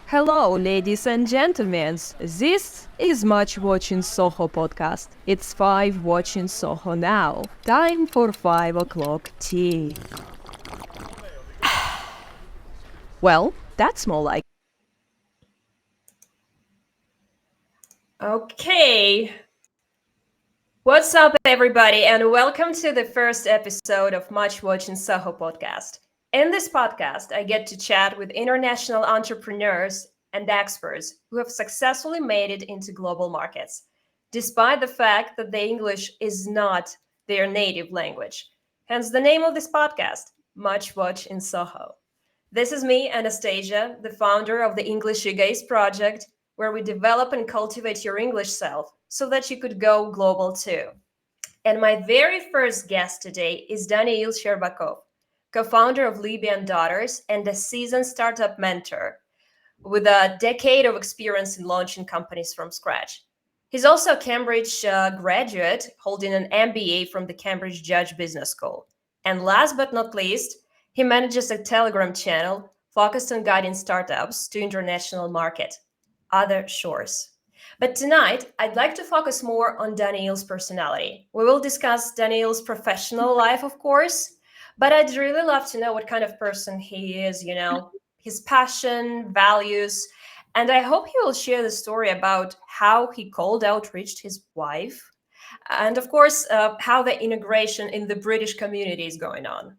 Hello, ladies and gentlemen. This is Much Watching Soho podcast. It's 5 watching Soho now. Time for 5 o'clock tea. Well, that's more like. Okay. What's up, everybody, and welcome to the first episode of Much Watching Soho podcast. In this podcast, I get to chat with international entrepreneurs and experts who have successfully made it into global markets, despite the fact that the English is not their native language. Hence the name of this podcast, Much Watch in Soho. This is me, Anastasia, the founder of the English You Guys project, where we develop and cultivate your English self so that you could go global too. And my very first guest today is Danil Щербакov, co-founder of Libi Daughters and a seasoned startup mentor with a decade of experience in launching companies from scratch. He's also a Cambridge graduate, holding an MBA from the Cambridge Judge Business School. And last but not least, he manages a Telegram channel focused on guiding startups to international market, other shores. But tonight, I'd like to focus more on Daniil's personality. We will discuss Daniil's professional life, of course, but I'd really love to know what kind of person he is, his passion, values, and I hope he will share the story about how he cold outreached his wife, and of course, how the integration in the British community is going on.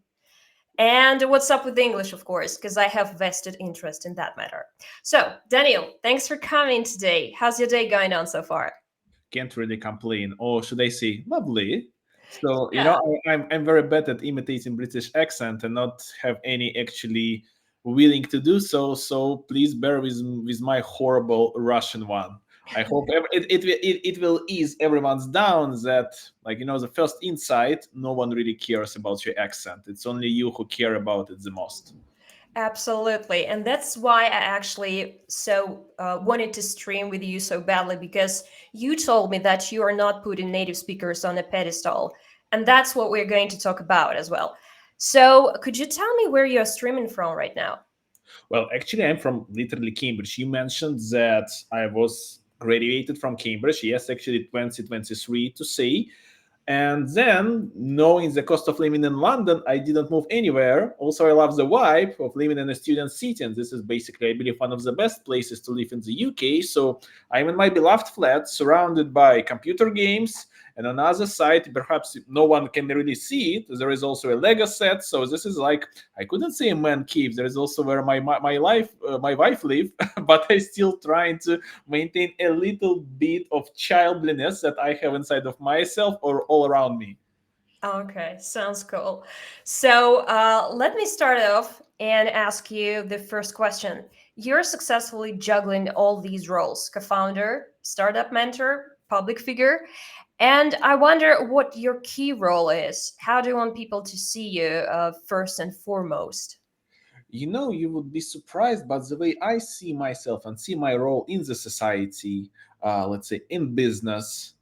And what's up with English, of course, because I have vested interest in that matter. So, Daniil, thanks for coming today. How's your day going on so far? Can't really complain. Or should I say, lovely? So, Yeah. I'm very bad at imitating British accent and not have any actually willing to do so. So please bear with my horrible Russian one. I hope it will ease everyone's down that, the first insight, no one really cares about your accent. It's only you who care about it the most. Absolutely. And that's why I actually wanted to stream with you so badly, because you told me that you are not putting native speakers on a pedestal. And that's what we're going to talk about as well. So could you tell me where you're streaming from right now? Well, actually, I'm from literally Cambridge. You mentioned that I was graduated from Cambridge. Yes, actually, 2023 to say. And then, knowing the cost of living in London, I didn't move anywhere. Also, I love the vibe of living in a student city. And this is basically, I believe, one of the best places to live in the UK. So I'm in my beloved flat, surrounded by computer games. And on the other side, perhaps no one can really see it, there is also a Lego set. So this is like, I couldn't say a man cave. There is also where my wife live, but I still trying to maintain a little bit of childliness that I have inside of myself or all around me. Okay, sounds cool. So let me start off and ask you the first question. You're successfully juggling all these roles: co founder, startup mentor, public figure. And I wonder what your key role is. How do you want people to see you first and foremost? You would be surprised, but the way I see myself and see my role in the society, let's say in business,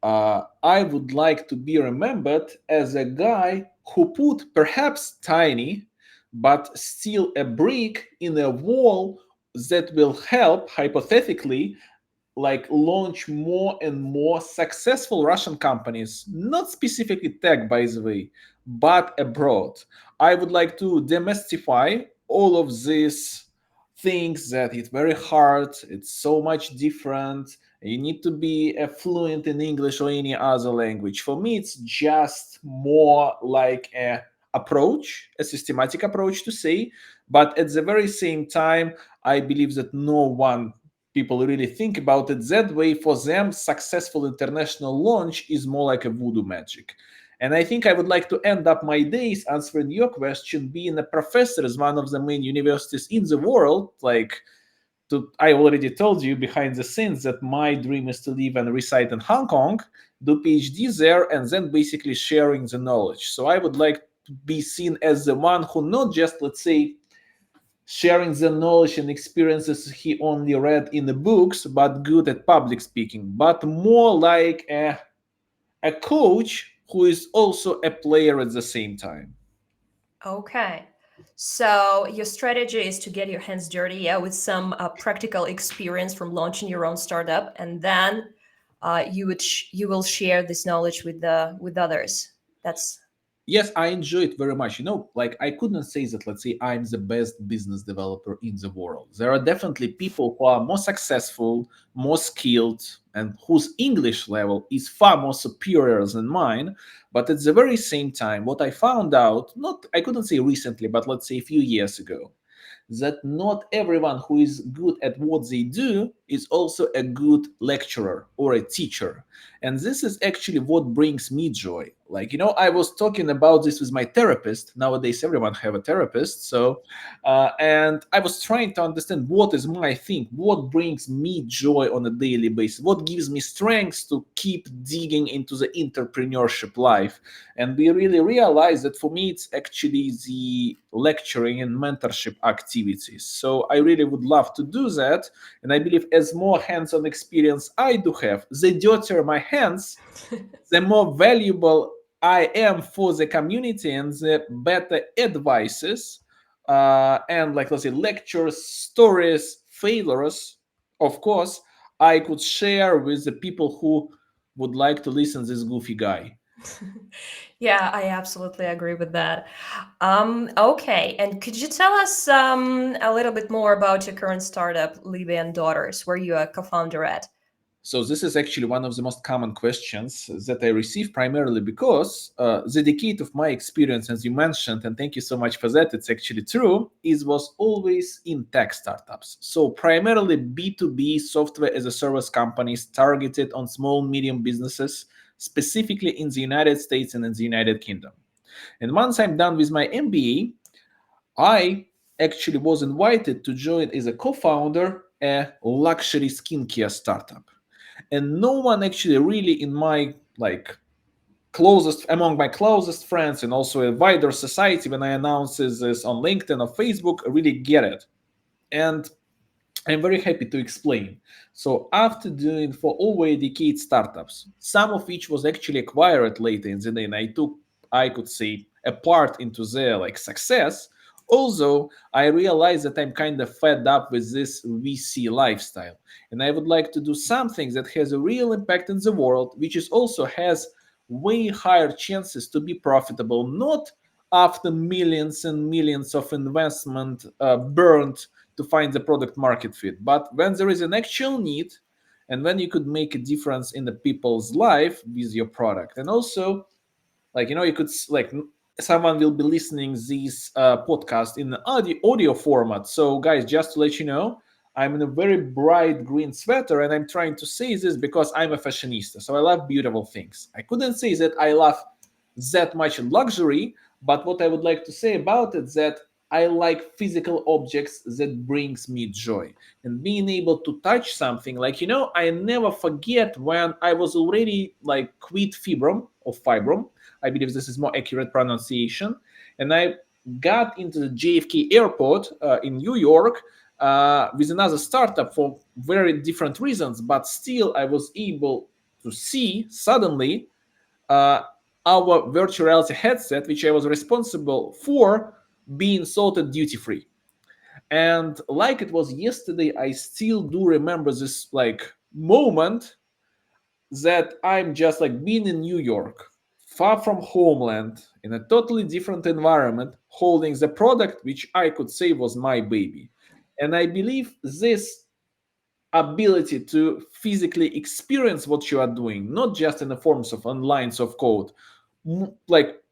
I would like to be remembered as a guy who put perhaps tiny, but still a brick in a wall that will help, hypothetically, like launch more and more successful Russian companies, not specifically tech, by the way, but abroad. I would like to demystify all of these things that it's very hard, it's so much different. You need to be fluent in English or any other language. For me, it's just more like a approach, a systematic approach to say, but at the very same time, I believe that no one people really think about it that way. For them, successful international launch is more like a voodoo magic. And I think I would like to end up my days answering your question, being a professor is one of the main universities in the world. I already told you behind the scenes that my dream is to live and reside in Hong Kong, do PhD there, and then basically sharing the knowledge. So I would like to be seen as the one who not just, let's say, sharing the knowledge and experiences he only read in the books, but good at public speaking, but more like a coach who is also a player at the same time. Okay. So your strategy is to get your hands dirty, yeah, with some practical experience from launching your own startup, and then you will share this knowledge with others. That's Yes, I enjoy it very much. Like I couldn't say that, let's say, I'm the best business developer in the world. There are definitely people who are more successful, more skilled, and whose English level is far more superior than mine. But at the very same time, what I found out, not I couldn't say recently, but let's say a few years ago, that not everyone who is good at what they do is also a good lecturer or a teacher. And this is actually what brings me joy. Like, I was talking about this with my therapist. Nowadays, everyone have a therapist. And I was trying to understand what is my thing, what brings me joy on a daily basis, what gives me strength to keep digging into the entrepreneurship life. And we really realized that for me, it's actually the lecturing and mentorship activities. So I really would love to do that. And I believe as more hands-on experience I do have, the dirtier my hands, the more valuable I am for the community, and the better advices and, like, let's say, lectures, stories, failures, of course, I could share with the people who would like to listen to this goofy guy. Yeah, I absolutely agree with that. Okay, and could you tell us a little bit more about your current startup, Libi Daughters, where you are a co-founder at? So this is actually one of the most common questions that I receive, primarily because the decade of my experience, as you mentioned, and thank you so much for that, it's actually true, was always in tech startups. So primarily B2B software as a service companies targeted on small, medium businesses, specifically in the United States and in the United Kingdom. And once I'm done with my MBA, I actually was invited to join as a co-founder a luxury skincare startup. And no one actually really in my among my closest friends, and also a wider society, when I announce this on LinkedIn or Facebook, really get it. And I'm very happy to explain. So after doing for over a decade startups, some of which was actually acquired later in the day, and I could say, a part into their success. Also, I realized that I'm kind of fed up with this VC lifestyle, and I would like to do something that has a real impact in the world, which is also has way higher chances to be profitable, not after millions and millions of investment burned to find the product market fit, but when there is an actual need, and when you could make a difference in the people's life with your product. And also, you could someone will be listening this podcast in the audio format. So guys, just to let you know, I'm in a very bright green sweater, and I'm trying to say this because I'm a fashionista, so I love beautiful things. I couldn't say that I love that much luxury, but what I would like to say about it, that I like physical objects that brings me joy, and being able to touch something. I never forget when I was already quit fibrom. I believe this is more accurate pronunciation. And I got into the JFK airport in New York with another startup for very different reasons, but still I was able to see suddenly uh, our virtual reality headset, which I was responsible for, being sold at duty free. And like it was yesterday, I still do remember this moment that I'm just being in New York, far from homeland, in a totally different environment, holding the product which I could say was my baby. And I believe this ability to physically experience what you are doing, not just in the forms of lines of code,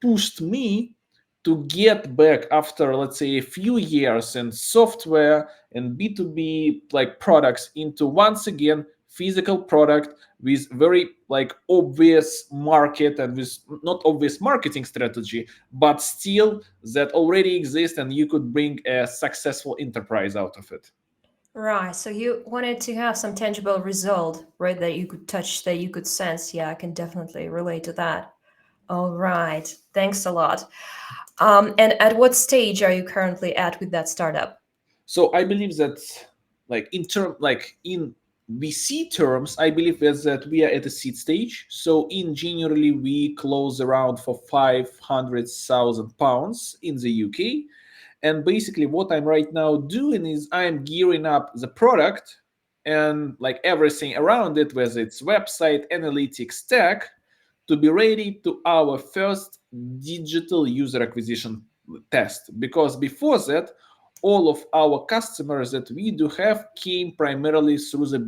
pushed me to get back after, let's say, a few years in software and B2B products into once again physical product with very obvious market and with not obvious marketing strategy, but still that already exists, and you could bring a successful enterprise out of it. Right. So you wanted to have some tangible result, right? That you could touch, that you could sense. Yeah, I can definitely relate to that. All right. Thanks a lot. And at what stage are you currently at with that startup? So I believe that, in VC terms, I believe that we are at a seed stage. So in January we close around for £500,000 in the UK, And basically what I'm right now doing is I'm gearing up the product and like everything around it, whether it's website, analytics, tech, to be ready to our first digital user acquisition test. Because before that, all of our customers that we do have came primarily through the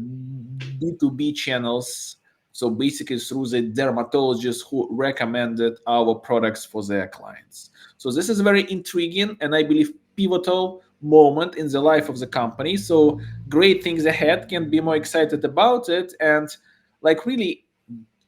B2B channels. So basically through the dermatologists who recommended our products for their clients. So this is very intriguing and I believe pivotal moment in the life of the company. So great things ahead, can be more excited about it. And like really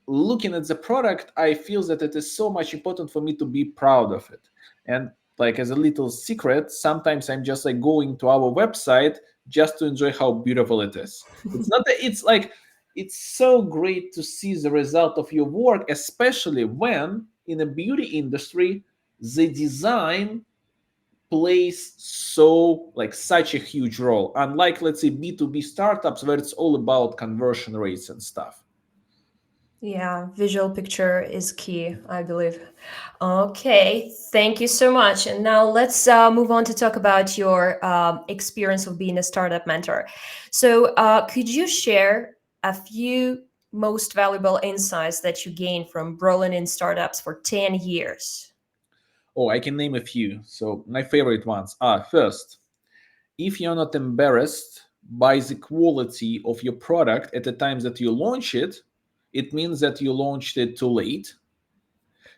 looking at the product, I feel that it is so much important for me to be proud of it. And like as a little secret, sometimes I'm just like going to our website just to enjoy how beautiful it is. It's not that it's like it's so great to see the result of your work, especially when in the beauty industry the design plays so like such a huge role, unlike let's say B2B startups where it's all about conversion rates and stuff. Yeah, visual picture is key, I believe. Okay, thank you so much. And now let's move on to talk about your experience of being a startup mentor. So, could you share a few most valuable insights that you gained from rolling in startups for 10 years? Oh, I can name a few. So my favorite ones are: first, if you're not embarrassed by the quality of your product at the time that you launch it, it means that you launched it too late.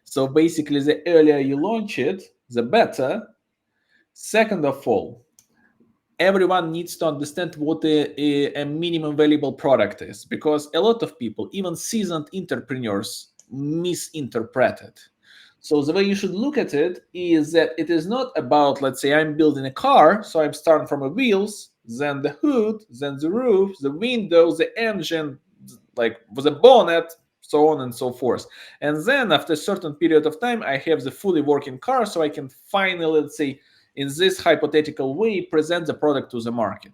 So basically, the earlier you launch it, the better. Second of all, everyone needs to understand what a minimum valuable product is, because a lot of people, even seasoned entrepreneurs, misinterpret it. So the way you should look at it is that it is not about, let's say I'm building a car, so I'm starting from the wheels, then the hood, then the roof, the windows, the engine, like with the bonnet, so on and so forth. And then after a certain period of time, I have the fully working car, so I can finally, let's say, in this hypothetical way, present the product to the market.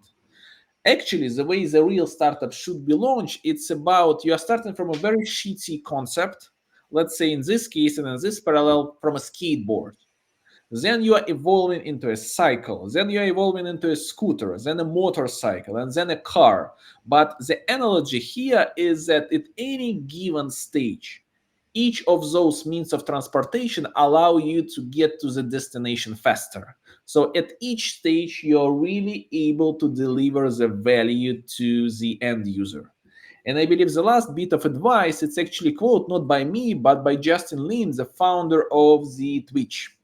Actually, the way the real startup should be launched, it's about you are starting from a very shitty concept, let's say in this case and in this parallel from a skateboard. Then you are evolving into a cycle, then you are evolving into a scooter, then a motorcycle, and then a car. But the analogy here is that at any given stage, each of those means of transportation allow you to get to the destination faster. So at each stage, you're really able to deliver the value to the end user. And I believe the last bit of advice, it's actually quote not by me, but by Justin Lin, the founder of the Twitch.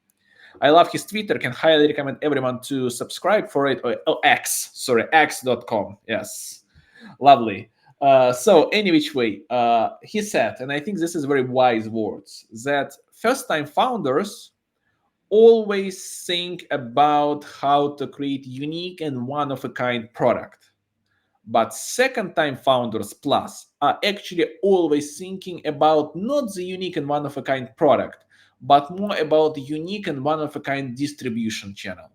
I love his Twitter, can highly recommend everyone to subscribe for it. X.com. Yes, lovely. So any which way, he said, and I think this is very wise words, that first-time founders always think about how to create unique and one-of-a-kind product. But second-time founders plus are actually always thinking about not the unique and one-of-a-kind product, but more about the unique and one-of-a-kind distribution channel.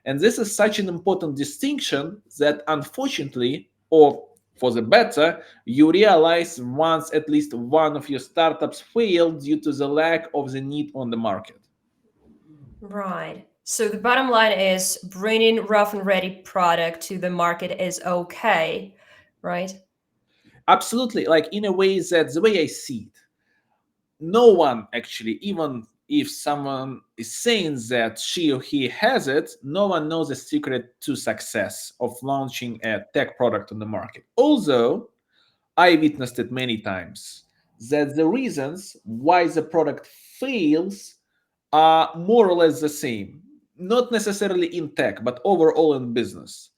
And this is such an important distinction that unfortunately, or for the better, you realize once at least one of your startups failed due to the lack of the need on the market. Right. So the bottom line is bringing rough and ready product to the market is okay, right? Absolutely, like in a way that the way I see it, no one actually, even if someone is saying that she or he has it, no one knows the secret to success of launching a tech product on the market. Although I witnessed it many times, that the reasons why the product fails are more or less the same, not necessarily in tech, but overall in business.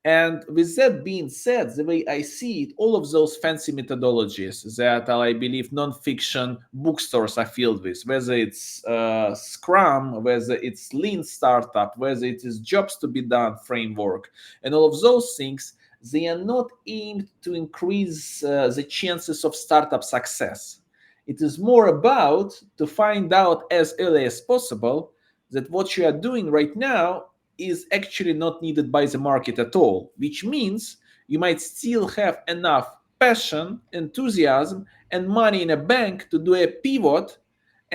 And with that being said, the way I see it, all of those fancy methodologies that I believe nonfiction bookstores are filled with, whether it's Scrum, whether it's Lean Startup, whether it is Jobs to be Done framework, and all of those things, they are not aimed to increase the chances of startup success. It is more about to find out as early as possible that what you are doing right now is actually not needed by the market at all, which means you might still have enough passion, enthusiasm, and money in a bank to do a pivot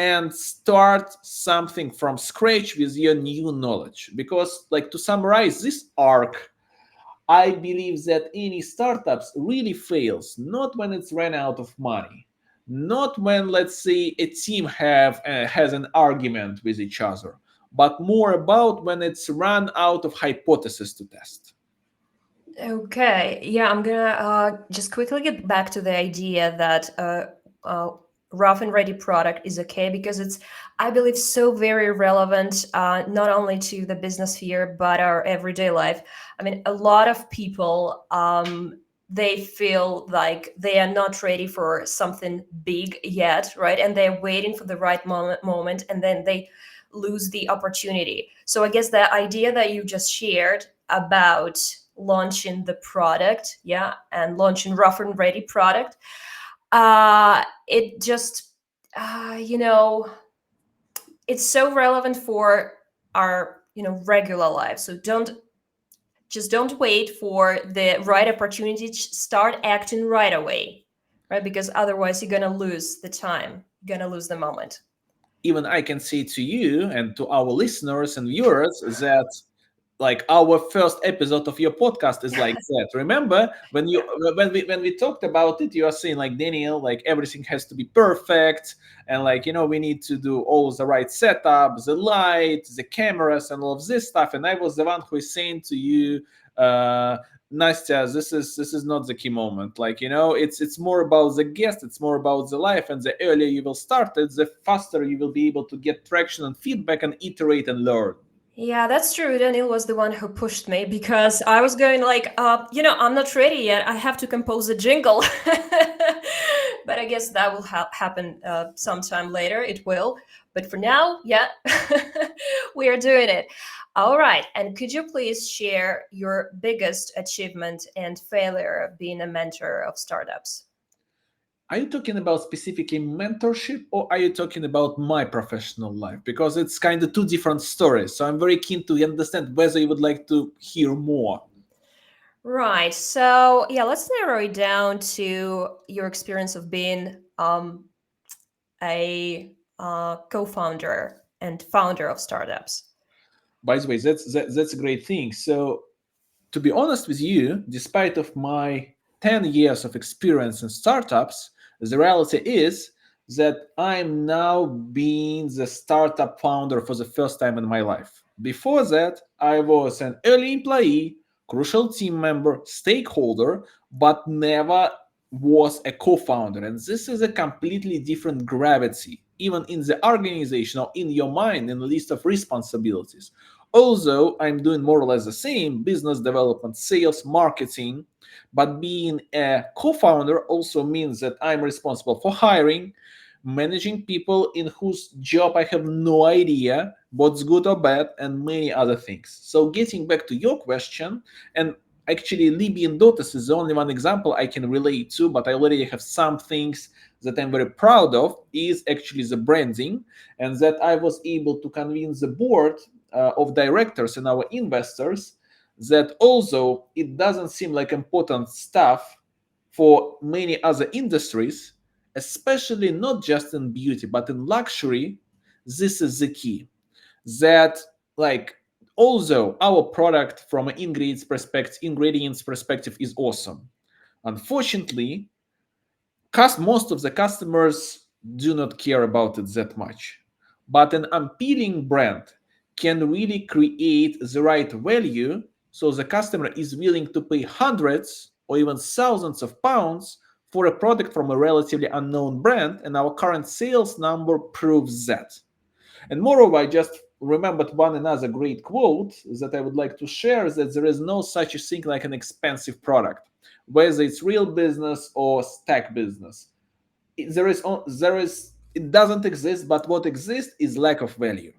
and start something from scratch with your new knowledge. Because, like, to summarize this arc, I believe that any startups really fails not when it's ran out of money, not when, let's say, a team has an argument with each other, but more about when it's run out of hypothesis to test. Okay, yeah, I'm gonna just quickly get back to the idea that rough and ready product is okay, because it's, I believe, so very relevant, not only to the business sphere but our everyday life. I mean, a lot of people, they feel like they are not ready for something big yet, right? And they're waiting for the right moment, and then they lose the opportunity. So I guess the idea that you just shared about launching the product, yeah, and launching rough and ready product, it just, you know, it's so relevant for our, you know, regular life. So don't wait for the right opportunity. Start acting right away, right? Because otherwise you're gonna lose the time, you're gonna lose the moment. Even I can say to you and to our listeners and viewers that, like, our first episode of your podcast is like that. Remember when we talked about it, you are saying, like, Daniil, like, everything has to be perfect, and, like, we need to do all the right setup, the light, the cameras, and all of this stuff. And I was the one who is saying to you, Nastya, this is not the key moment. Like, it's more about the guest, it's more about the life, and the earlier you will start it, the faster you will be able to get traction and feedback and iterate and learn. Yeah, that's true. Daniil was the one who pushed me, because I was going like, I'm not ready yet. I have to compose a jingle. But I guess that will happen sometime later. It will. But for now, yeah, we are doing it. All right. And could you please share your biggest achievement and failure of being a mentor of startups? Are you talking about specifically mentorship, or are you talking about my professional life? Because it's kind of two different stories. So I'm very keen to understand whether you would like to hear more. Right. So, yeah, let's narrow it down to your experience of being a co-founder and founder of startups. By the way, that's a great thing. So, to be honest with you, despite of my 10 years of experience in startups, the reality is that I'm now being the startup founder for the first time in my life. Before that, I was an early employee, crucial team member, stakeholder, but never was a co-founder. And this is a completely different gravity, even in the organization or in your mind, in the list of responsibilities. Although I'm doing more or less the same business development, sales, marketing, but being a co founder also means that I'm responsible for hiring, managing people in whose job I have no idea what's good or bad, and many other things. So, getting back to your question, and actually, Libi Daughters is the only one example I can relate to, but I already have some things that I'm very proud of, is actually the branding, and that I was able to convince the board of directors and our investors that although it doesn't seem like important stuff for many other industries, especially not just in beauty but in luxury, this is the key. That, like, although our product from an ingredients perspective is awesome, unfortunately, most of the customers do not care about it that much. But an appealing brand can really create the right value, so the customer is willing to pay hundreds or even thousands of pounds for a product from a relatively unknown brand, and our current sales number proves that. And moreover, I just remembered one another great quote that I would like to share, that there is no such a thing like an expensive product, whether it's real business or stack business. It doesn't exist, but what exists is lack of value.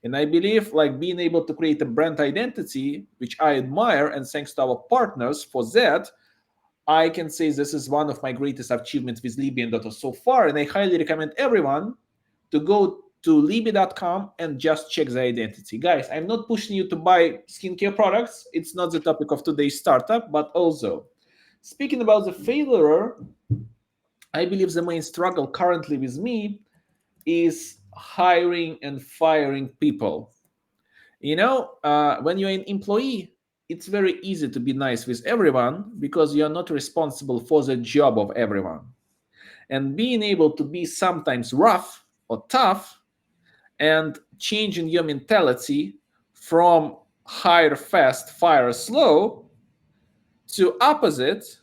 And I believe, like, being able to create a brand identity, which I admire, and thanks to our partners for that, I can say this is one of my greatest achievements with Libi and Daughters so far. And I highly recommend everyone to go to Libi.com and just check the identity. Guys, I'm not pushing you to buy skincare products. It's not the topic of today's startup, but also speaking about the failure, I believe the main struggle currently with me is hiring and firing people. When you're an employee, it's very easy to be nice with everyone because you're not responsible for the job of everyone. And being able to be sometimes rough or tough and changing your mentality from hire fast, fire slow to opposite,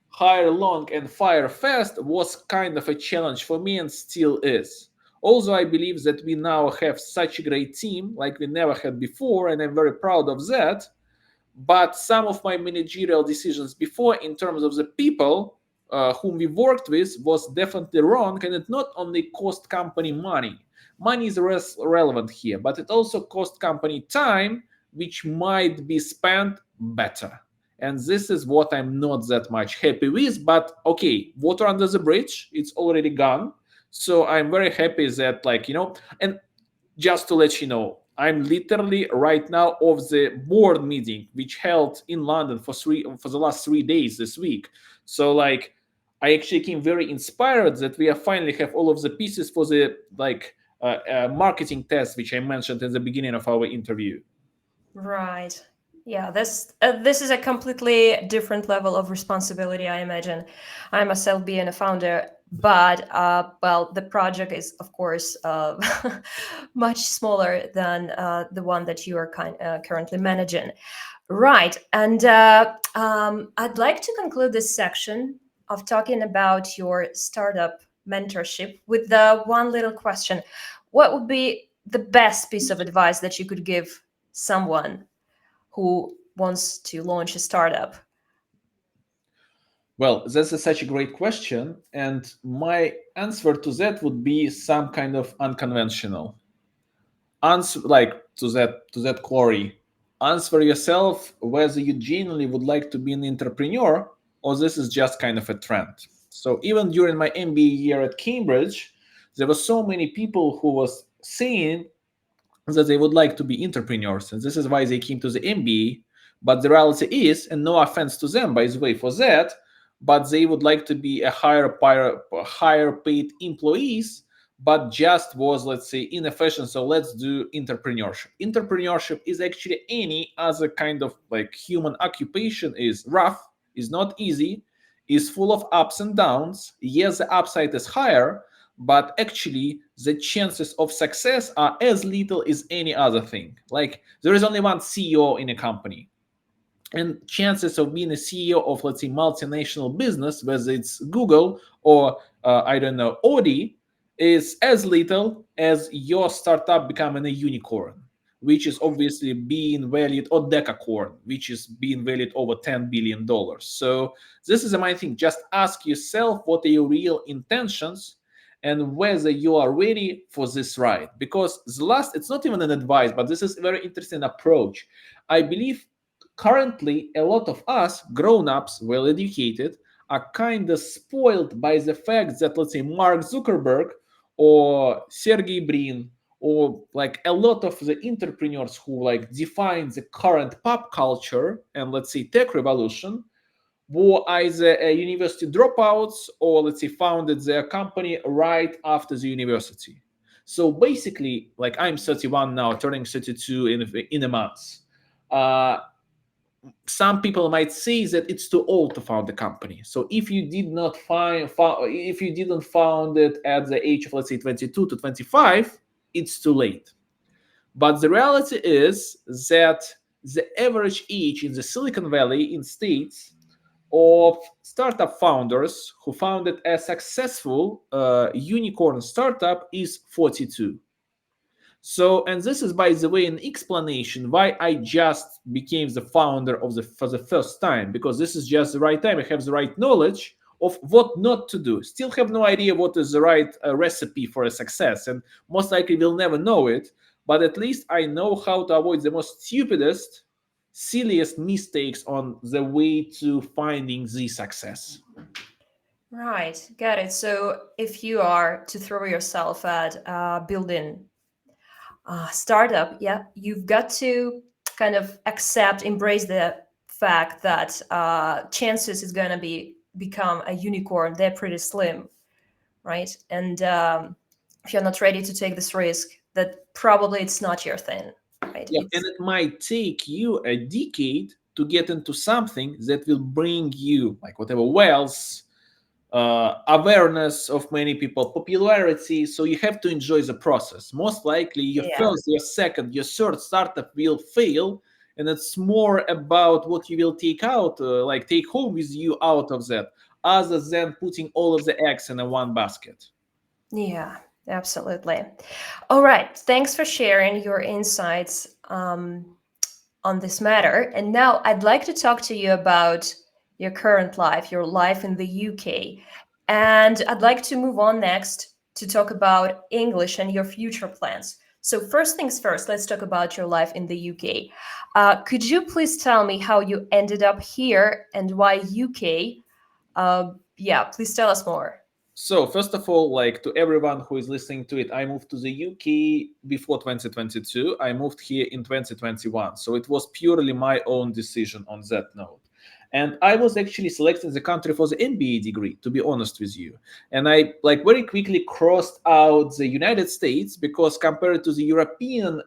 hire long and fire fast was kind of a challenge for me and still is. Also, I believe that we now have such a great team like we never had before, and I'm very proud of that. But some of my managerial decisions before in terms of the people whom we worked with was definitely wrong, and it not only cost company money. Money is relevant here, but it also cost company time, which might be spent better. And this is what I'm not that much happy with. But okay, water under the bridge, it's already gone. So I'm very happy that, and just to let you know, I'm literally right now of the board meeting which held in London for the last 3 days this week. So I actually came very inspired that we are finally have all of the pieces for the marketing test which I mentioned in the beginning of our interview. Right. Yeah, this is a completely different level of responsibility, I imagine. I myself being a founder, but well, the project is of course much smaller than the one that you are currently managing. Right, and I'd like to conclude this section of talking about your startup mentorship with the one little question: what would be the best piece of advice that you could give someone who wants to launch a startup? Well, that's such a great question, and my answer to that would be some kind of unconventional answer, like to that query. Answer yourself whether you genuinely would like to be an entrepreneur or this is just kind of a trend. So even during my MBA year at Cambridge, there were so many people who was saying that they would like to be entrepreneurs, and this is why they came to the MBA. But the reality is, and no offense to them, by the way, for that, but they would like to be a higher paid employees, but just was, let's say, inefficient. So let's do entrepreneurship. Entrepreneurship is actually any other kind of human occupation. Is rough, is not easy, is full of ups and downs. Yes, the upside is higher, but actually the chances of success are as little as any other thing. Like there is only one CEO in a company, and chances of being a CEO of, let's say, multinational business, whether it's Google or I don't know, Audi, is as little as your startup becoming a unicorn, which is obviously being valued, or decacorn, which is being valued over $10 billion. So this is the main thing. Just ask yourself what are your real intentions and whether you are ready for this ride. Because it's not even an advice, but this is a very interesting approach. I believe currently a lot of us grown-ups, well educated, are kind of spoiled by the fact that, let's say, Mark Zuckerberg or Sergey Brin or a lot of the entrepreneurs who define the current pop culture and, let's say, tech revolution were either university dropouts or, let's say, founded their company right after the university. So basically, I'm 31 now, turning 32 in a month. Some people might say that it's too old to found a company. So if you did not if you didn't found it at the age of, let's say, 22 to 25, it's too late. But the reality is that the average age in the Silicon Valley in States of startup founders who founded a successful unicorn startup is 42. So, and this is, by the way, an explanation why I just became the founder for the first time, because this is just the right time. I have the right knowledge of what not to do. Still have no idea what is the right recipe for a success, and most likely will never know it. But at least I know how to avoid the most stupidest, silliest mistakes on the way to finding the success. Right, got it. So if you are to throw yourself at building a startup, yeah, you've got to kind of embrace the fact that chances is going to become a unicorn. They're pretty slim, right? And if you're not ready to take this risk, that probably it's not your thing, right? Yeah, and it might take you a decade to get into something that will bring you like whatever wealth, awareness of many people, popularity. So you have to enjoy the process. Most likely, your Yeah. first, your second, your third startup will fail, and it's more about what you will take out, like take home with you out of that, other than putting all of the eggs in a one basket. Yeah, absolutely. All right. Thanks for sharing your insights on this matter. And now I'd like to talk to you about your current life, your life in the UK. And I'd like to move on next to talk about English and your future plans. So, first things first, let's talk about your life in the UK. Could you please tell me how you ended up here and why UK? Yeah, please tell us more. So first of all, like to everyone who is listening to it, I moved to the UK before 2022. I moved here in 2021. So it was purely my own decision on that note. And I was actually selecting the country for the MBA degree, to be honest with you. And I like very quickly crossed out the United States because compared to the European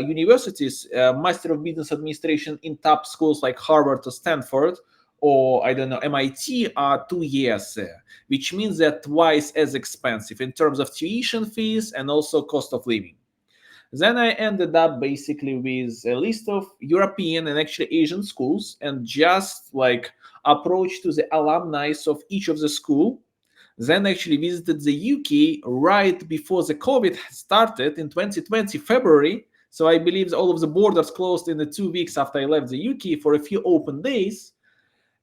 universities, Master of Business Administration in top schools like Harvard or Stanford, or I don't know, MIT are 2 years there, which means they're twice as expensive in terms of tuition fees and also cost of living. Then I ended up basically with a list of European and actually Asian schools and just like approach to the alumni of each of the school. Then actually visited the UK right before the COVID started in 2020 February. So I believe all of the borders closed in the 2 weeks after I left the UK for a few open days.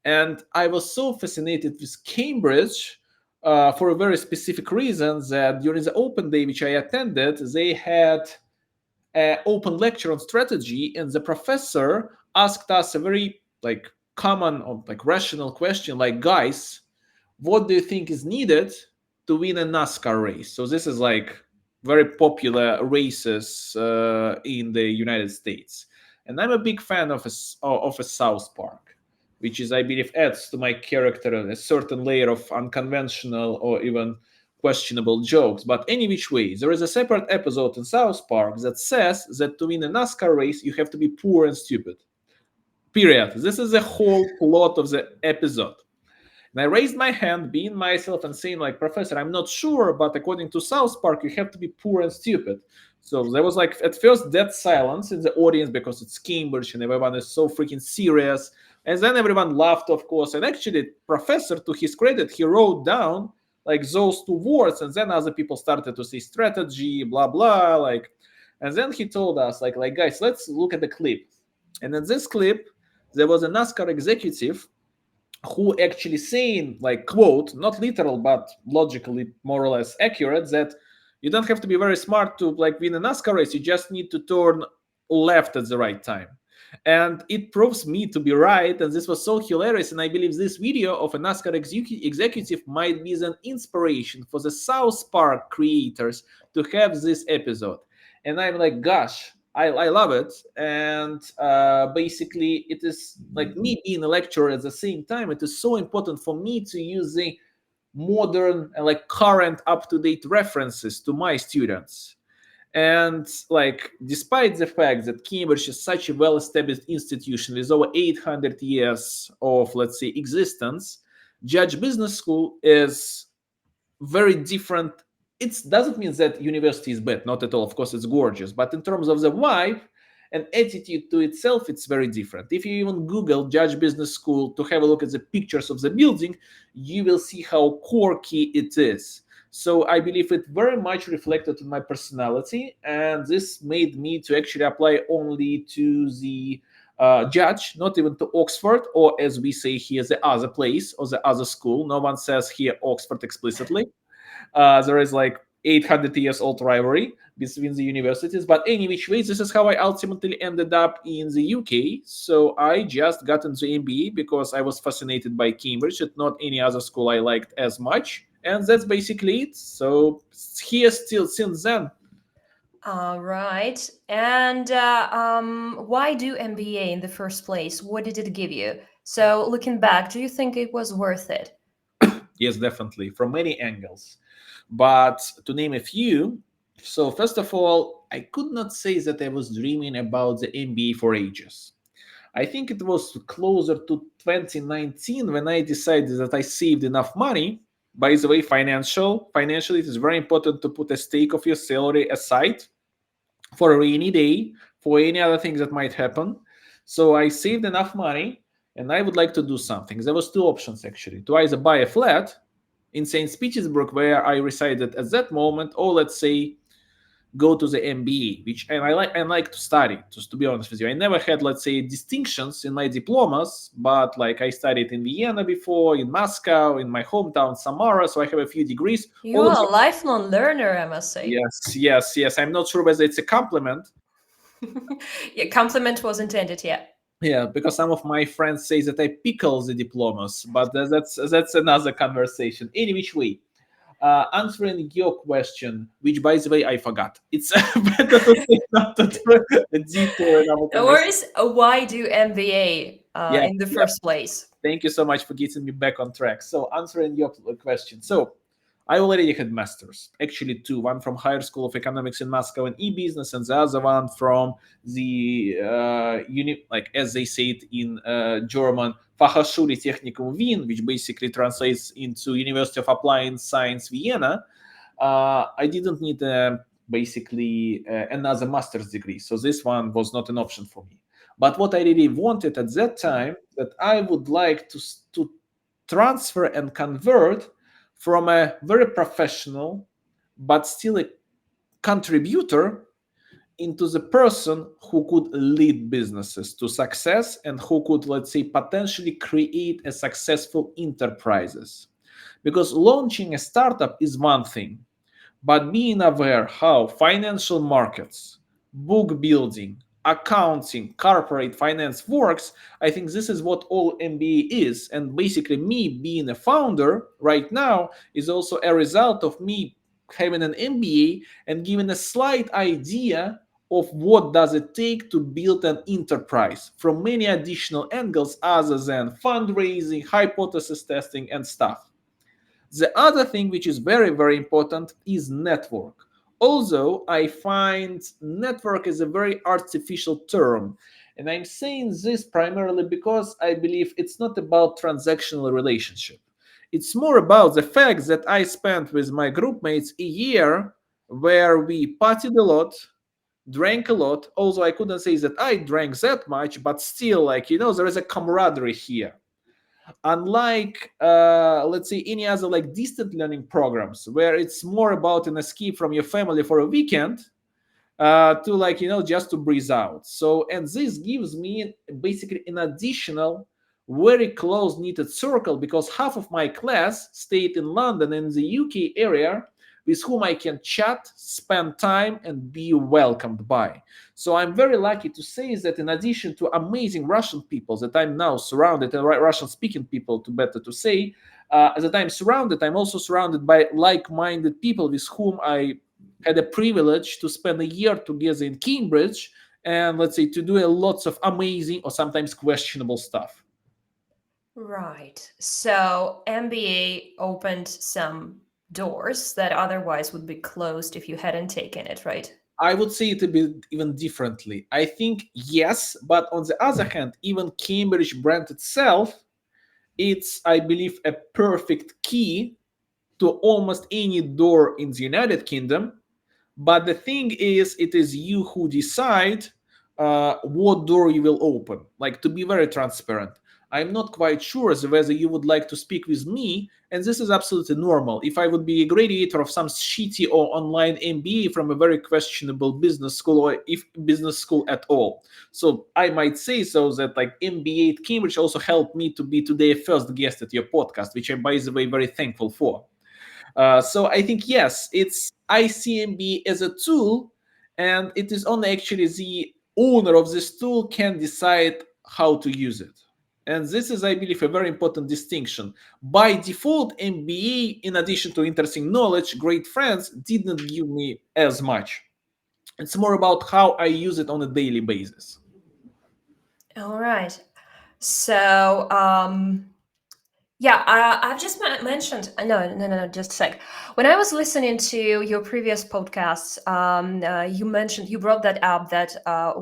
And I was so fascinated with Cambridge for a very specific reason that during the open day which I attended, they had an open lecture on strategy, and the professor asked us a very like common or like rational question, like, guys, what do you think is needed to win a NASCAR race? So this is like very popular races in the United States, and I'm a big fan of a South Park, which is I believe adds to my character a certain layer of unconventional or even questionable jokes. But any which way, there is a separate episode in South Park that says that to win a NASCAR race you have to be poor and stupid. Period. This is the whole plot of the episode. And I raised my hand, being myself, and saying, like, Professor, I'm not sure, but according to South Park, you have to be poor and stupid. So there was like at first dead silence in the audience because it's Cambridge and everyone is so freaking serious. And then everyone laughed, of course. And actually, Professor, to his credit, he wrote down like those two words, and then other people started to say strategy, blah blah, like. And then he told us, like guys, let's look at the clip. And in this clip, there was a NASCAR executive who actually saying, like, quote, not literal but logically more or less accurate, that you don't have to be very smart to like win a NASCAR race, you just need to turn left at the right time. And it proves me to be right, and this was so hilarious. And I believe this video of a NASCAR executive might be an inspiration for the South Park creators to have this episode. And I'm like, gosh, I love it. And basically, it is like me being a lecturer at the same time. It is so important for me to use the modern and like current up-to-date references to my students. And like, despite the fact that Cambridge is such a well-established institution with over 800 years of, let's say, existence, Judge Business School is very different. It doesn't mean that university is bad, not at all. Of course, it's gorgeous, but in terms of the vibe and attitude to itself, it's very different. If you even Google Judge Business School to have a look at the pictures of the building, you will see how quirky it is. So I believe it very much reflected on my personality, and this made me to actually apply only to the judge, not even to Oxford, or as we say here, the other place or the other school. No one says here Oxford explicitly. There is like 800 years old rivalry between the universities. But any which way, this is how I ultimately ended up in the UK. So I just got into MBA because I was fascinated by Cambridge and not any other school I liked as much. And that's basically it. So here still since then. All right. And why do MBA in the first place? What did it give you? So looking back, do you think it was worth it? Yes, definitely, from many angles. But to name a few, So first of all, I could not say that I was dreaming about the MBA for ages. I think it was closer to 2019 when I decided that I saved enough money. By the way, financially, it is very important to put a stake of your salary aside for a rainy day, for any other things that might happen. So I saved enough money and I would like to do something. There was two options actually: to either buy a flat in St. Petersburg where I resided at that moment, or let's say go to the MBA, which and I like to study. Just to be honest with you, I never had, let's say, distinctions in my diplomas, but like I studied in Vienna before, in Moscow, in my hometown Samara, so I have a few degrees. You All of are them. a lifelong learner, I must say. Yes. I'm not sure whether it's a compliment. Yeah, compliment was intended, yeah. Yeah, because some of my friends say that I pickle the diplomas, but that's another conversation. Any which way, answering your question, which by the way I forgot. It's better to say not to detour in our No conversation. worries. Why do MBA Yeah, in the yeah. first place? Thank you so much for getting me back on track. So answering your question. So I already had masters, actually two, one from Higher School of Economics in Moscow and e-business, and the other one from the like as they say it in German, Fachhochschule Technikum Wien, which basically translates into University of Applied Science Vienna. I didn't need basically another master's degree, so this one was not an option for me. But what I really wanted at that time, that I would like to transfer and convert from a very professional but still a contributor into the person who could lead businesses to success and who could, let's say, potentially create a successful enterprises. Because launching a startup is one thing, but being aware how financial markets, book building, accounting, corporate finance works, I think this is what all MBA is. And basically, me being a founder right now is also a result of me having an MBA and giving a slight idea of what does it take to build an enterprise from many additional angles other than fundraising, hypothesis testing, and stuff. The other thing which is very, very important is network. Although I find network is a very artificial term, and I'm saying this primarily because I believe it's not about transactional relationship. It's more about the fact that I spent with my group mates a year where we partied a lot, drank a lot. Although I couldn't say that I drank that much, but still, like, there is a camaraderie here, unlike let's say any other like distant learning programs where it's more about an escape from your family for a weekend, to like just to breathe out. So, and this gives me basically an additional very close knitted circle, because half of my class stayed in London and the UK area, with whom I can chat, spend time, and be welcomed by. So I'm very lucky to say that in addition to amazing Russian people that I'm now surrounded, and Russian speaking people, to better to say, that I'm surrounded, I'm also surrounded by like-minded people with whom I had a privilege to spend a year together in Cambridge, and let's say to do a lots of amazing or sometimes questionable stuff. Right. So MBA opened some doors that otherwise would be closed if you hadn't taken it, right? I would say it a bit even differently. I think yes, but on the other hand, even Cambridge brand itself, it's, I believe, a perfect key to almost any door in the United Kingdom. But the thing is, it is you who decide what door you will open. Like, to be very transparent, I'm not quite sure whether you would like to speak with me, and this is absolutely normal. If I would be a graduate of some shitty or online MBA from a very questionable business school, or if business school at all, so I might say so that like MBA at Cambridge also helped me to be today a first guest at your podcast, which I'm, by the way, very thankful for. So I think yes, it's ICMB as a tool, and it is only actually the owner of this tool can decide how to use it. And this is, I believe, a very important distinction. By default, MBA, in addition to interesting knowledge, great friends, didn't give me as much. It's more about how I use it on a daily basis. All right. So Yeah, I've just mentioned. No, just a sec. When I was listening to your previous podcasts, you brought that up that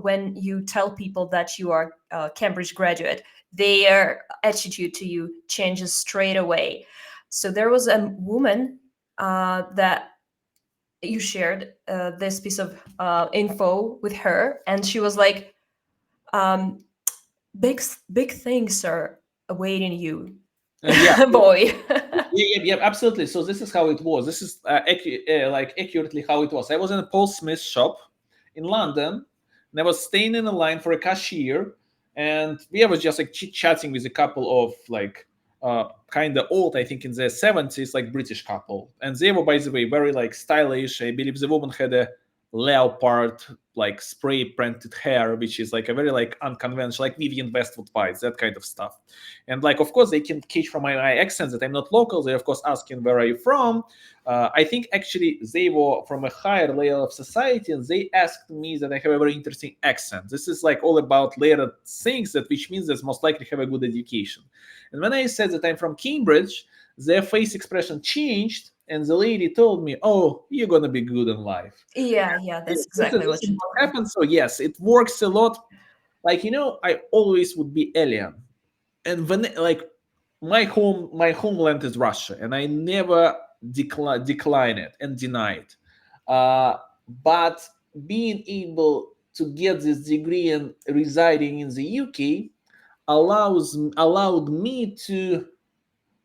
when you tell people that you are a Cambridge graduate, their attitude to you changes straight away. So there was a woman that you shared this piece of info with her, and she was like, um, big things are awaiting you, Yeah, boy." yeah, absolutely. So this is how it was. This is like accurately how it was. I was in a Paul Smith shop in London, and I was staying in a line for a cashier, and we was just like chit chatting with a couple of like kind of old, I think in their 70s, like British couple, and they were, by the way, very like stylish. I believe the woman had a leopard like spray printed hair, which is like a very like unconventional, like Vivienne Westwood vibes, that kind of stuff. And like, of course, they can catch from my accent that I'm not local. They're of course asking, where are you from? I think actually they were from a higher layer of society, and they asked me that I have a very interesting accent. This is like all about layered things, that which means that most likely have a good education. And when I said that I'm from Cambridge, their face expression changed, and the lady told me, "Oh, you're gonna be good in life." Yeah, that's This exactly is what you what told me. happens. So yes, it works a lot. Like, I always would be alien, and when like my homeland is Russia, and I never decline it and deny it. Uh, but being able to get this degree and residing in the UK allowed me to,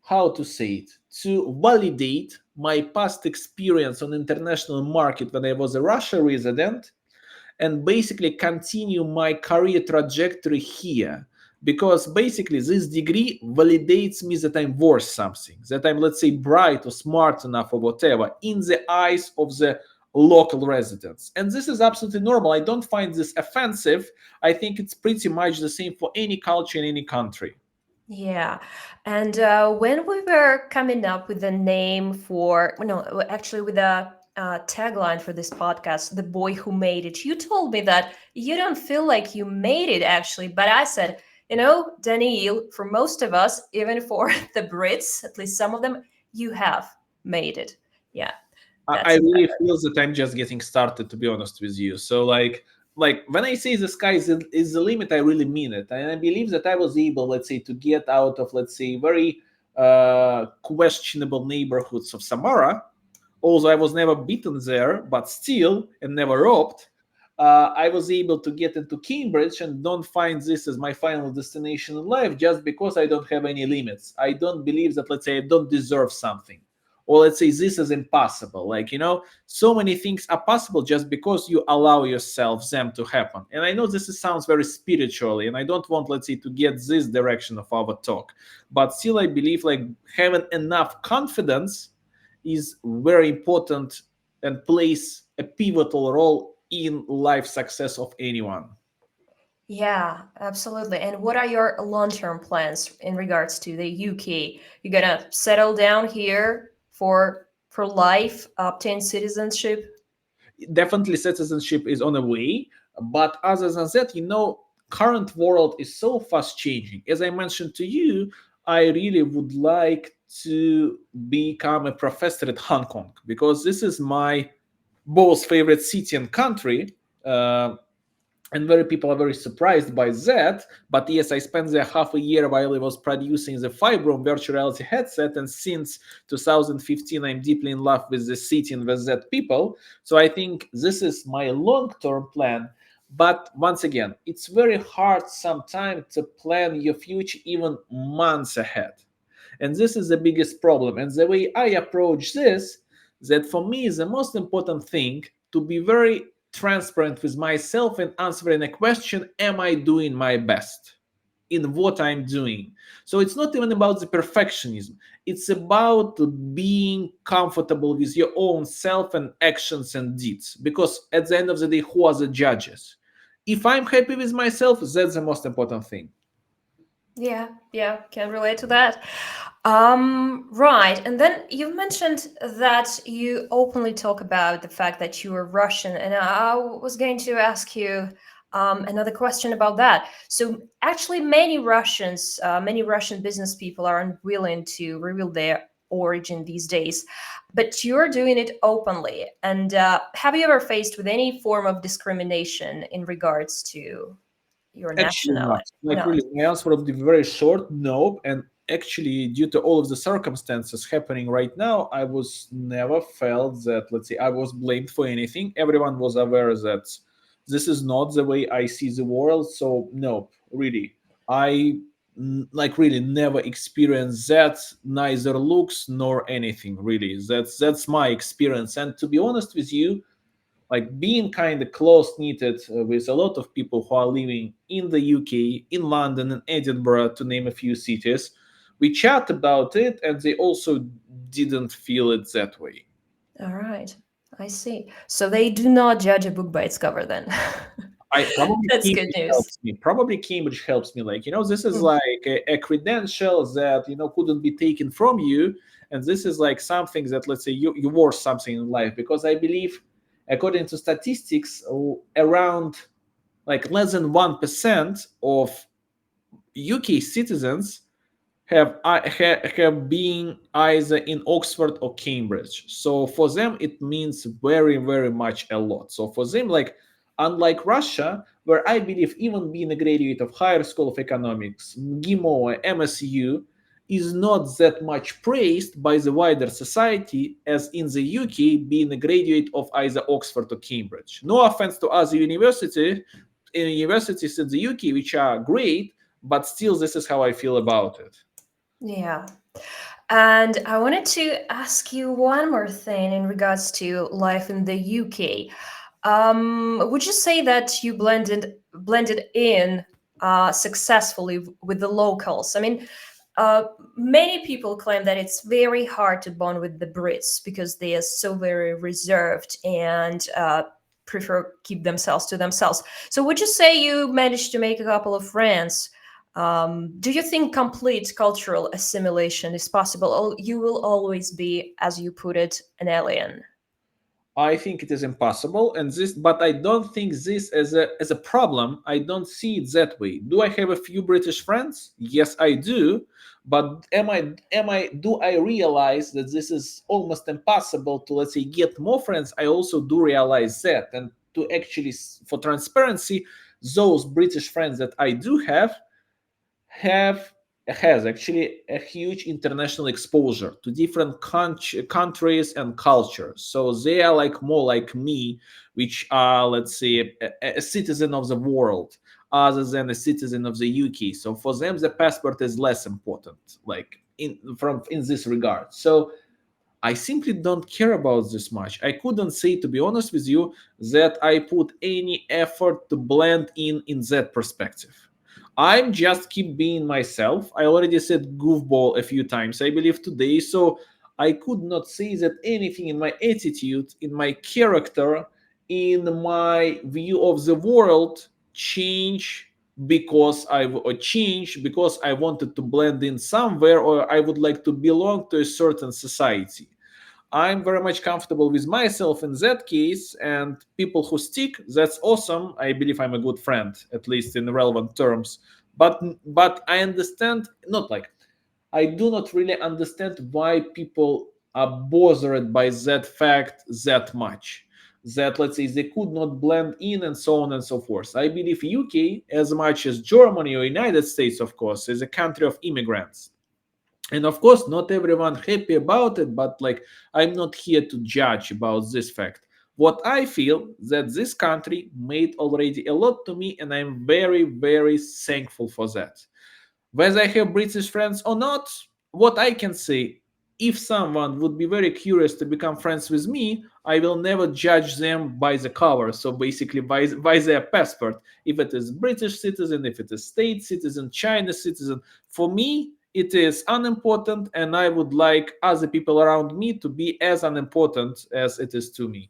how to say it, to validate my past experience on international market when I was a Russia resident, and basically continue my career trajectory here, because basically this degree validates me that I'm worth something, that I'm, let's say, bright or smart enough or whatever in the eyes of the local residents. And this is absolutely normal. I don't find this offensive. I think it's pretty much the same for any culture in any country. Yeah. And when we were coming up with a name for, no, actually with a tagline for this podcast, The Boy Who Made It, you told me that you don't feel like you made it actually. But I said, Daniil, for most of us, even for the Brits, at least some of them, you have made it. Yeah, I that's really exactly. feel that I'm just getting started, to be honest with you. So like when I say the sky is the limit, I really mean it. And I believe that I was able, let's say, to get out of, let's say, very questionable neighborhoods of Samara, although I was never beaten there, but still, and never robbed. I was able to get into Cambridge and don't find this as my final destination in life just because I don't have any limits. I don't believe that, let's say, I don't deserve something. Or let's say this is impossible. Like, so many things are possible just because you allow yourself them to happen. And I know sounds very spiritually, and I don't want, let's say, to get this direction of our talk. But still, I believe like having enough confidence is very important and plays a pivotal role in life success of anyone. Yeah, absolutely. And what are your long-term plans in regards to the UK? You're gonna settle down here for life, obtain citizenship? Definitely citizenship is on the way, but other than that, current world is so fast changing. As I mentioned to you, I really would like to become a professor at Hong Kong, because this is my both favorite city and country. And very people are very surprised by that. But yes, I spent there half a year while I was producing the Fibrom virtual reality headset, and since 2015 I'm deeply in love with the city and with that people. So I think this is my long-term plan. But once again, it's very hard sometimes to plan your future even months ahead, and this is the biggest problem. And the way I approach this, that for me is the most important thing, to be very transparent with myself and answering a question: am I doing my best in what I'm doing? So it's not even about the perfectionism, it's about being comfortable with your own self and actions and deeds, because at the end of the day, who are the judges? If I'm happy with myself, that's the most important thing. Yeah, can relate to that. Right. And then you mentioned that you openly talk about the fact that you are Russian, and I was going to ask you, Another question about that. So actually, many Russian business people are unwilling to reveal their origin these days, but you're doing it openly. And have you ever faced with any form of discrimination in regards to your Actually, not. nationality? Like, Not. really, my answer would be very short, no. And actually, due to all of the circumstances happening right now, I was never felt that, let's say, I was blamed for anything. Everyone was aware that this is not the way I see the world. So, no, really, I like really never experienced that, neither looks nor anything. Really, that's my experience. And to be honest with you, like being kind of close knitted with a lot of people who are living in the UK, in London and Edinburgh, to name a few cities. We chat about it, and they also didn't feel it that way. All right. I see. So they do not judge a book by its cover then. I probably That's good Cambridge news. helps me. Probably Cambridge helps me. Like, this is Mm. like a credential that couldn't be taken from you, and this is like something that, let's say, you worth something in life, because I believe, according to statistics, around like less than 1% of UK citizens have been either in Oxford or Cambridge. So for them, it means very, very much a lot. So for them, like, unlike Russia, where I believe even being a graduate of Higher School of Economics, MGIMO, or MSU, is not that much praised by the wider society as in the UK being a graduate of either Oxford or Cambridge. No offense to other universities in the UK, which are great, but still, this is how I feel about it. Yeah. And I wanted to ask you one more thing in regards to life in the UK. Would you say that you blended in successfully with the locals? I mean, many people claim that it's very hard to bond with the Brits because they are so very reserved and prefer keep themselves to themselves. So would you say you managed to make a couple of friends? Do you think complete cultural assimilation is possible, or you will always be, as you put it, an alien? I think it is impossible, but I don't think this as a problem. I don't see it that way. Do I have a few British friends? Yes, I do. But do I realize that this is almost impossible to, let's say, get more friends? I also do realize that, and to actually, for transparency, those British friends that I do have has actually a huge international exposure to different countries and cultures. So they are like more like me, which are, let's say, a citizen of the world other than a citizen of the UK. So for them, the passport is less important, like in this regard. So I simply don't care about this much. I couldn't say, to be honest with you, that I put any effort to blend in that perspective. I'm just keep being myself. I already said goofball a few times, I believe, today. So I could not say that anything in my attitude, in my character, in my view of the world change because I wanted to blend in somewhere, or I would like to belong to a certain society. I'm very much comfortable with myself in that case, and people who stick, that's awesome. I believe I'm a good friend, at least in relevant terms. But I understand, not like, I do not really understand why people are bothered by that fact that much. That, let's say, they could not blend in and so on and so forth. I believe UK, as much as Germany or United States, of course, is a country of immigrants. And of course, not everyone happy about it, but like, I'm not here to judge about this fact. What I feel that this country made already a lot to me, and I'm very, very thankful for that. Whether I have British friends or not, what I can say, if someone would be very curious to become friends with me, I will never judge them by the cover. So basically, by their passport. If it is British citizen, if it is state citizen, China citizen, for me, it is unimportant, and I would like other people around me to be as unimportant as it is to me.